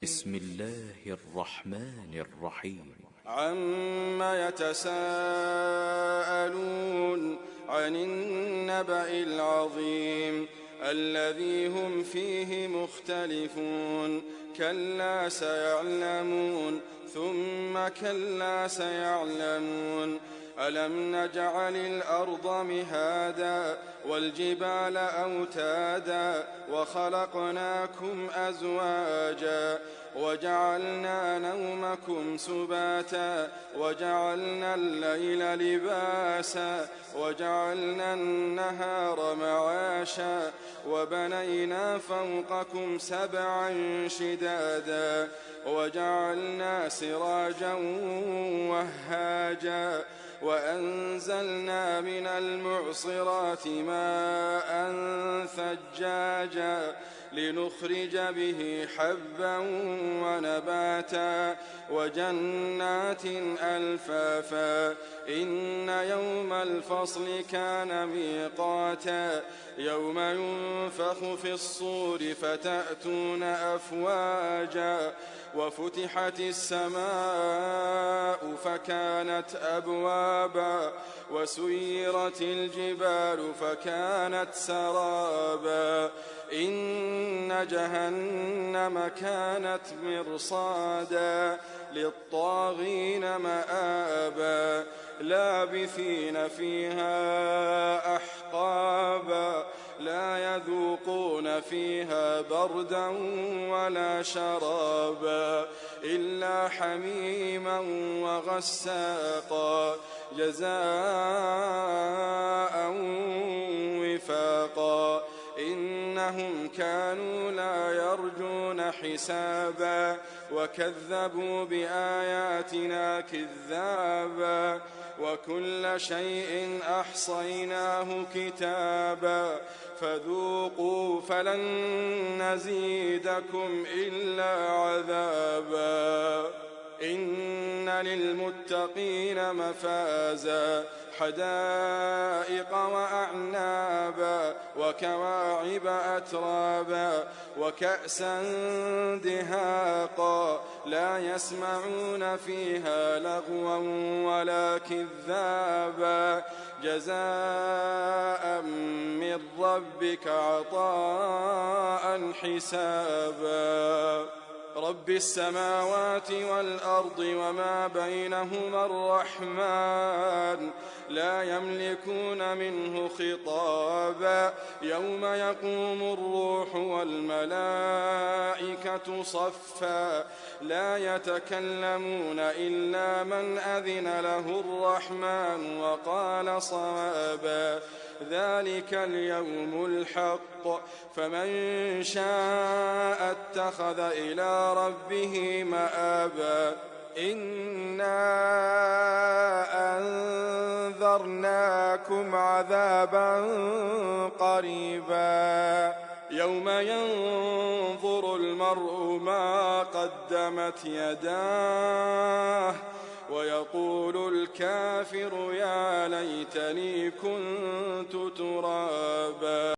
بسم الله الرحمن الرحيم. عم يتساءلون عن النبأ العظيم الذي هم فيه مختلفون كلا سيعلمون ثم كلا سيعلمون ألم نجعل الأرض مهادا والجبال أوتادا وخلقناكم أزواجا وجعلنا نومكم سباتا وجعلنا الليل لباسا وجعلنا النهار معاشا وبنينا فوقكم سبعا شدادا وجعلنا سراجا وهاجا وأنزلنا من المعصرات ماء ثجاجا لنخرج به حبا ونباتا وجنات ألفافا إن يوم الفصل كان ميقاتا يوم ينفخ في الصور فتأتون أفواجا وفتحت السماء فكانت أبوابا وسيرت الجبال فكانت سرابا إن جهنم كانت مرصادا للطاغين مآبا لابثين فيها أحقابا لا يذوقون فيها بردا ولا شرابا إلا حميما وغساقا جزاء وفاقا إنهم كانوا لا يرجون حسابا وكذبوا بآياتنا كذابا وكل شيء أحصيناه كتابا فذوقوا فلن نزيدكم إلا عذابا إن للمتقين مفازا حدائق وأعنابا وكواعب أترابا وكأسا دهاقا لا يسمعون فيها لغوا ولا كذابا جزاء من ربك عطاء حسابا رب السماوات والأرض وما بينهما الرحمن لا يملكون منه خطابا يوم يقوم الروح والملائكة صفا لا يتكلمون إلا من أذن له الرحمن وقال صوابا ذلك اليوم الحق فمن شاء اتخذ إلى ربه مآبا إنا أنذرناكم عذابا قريبا يوم ينظر المرء ما قدمت يداه ويقول الكافر يا ليتني كنت ترابا.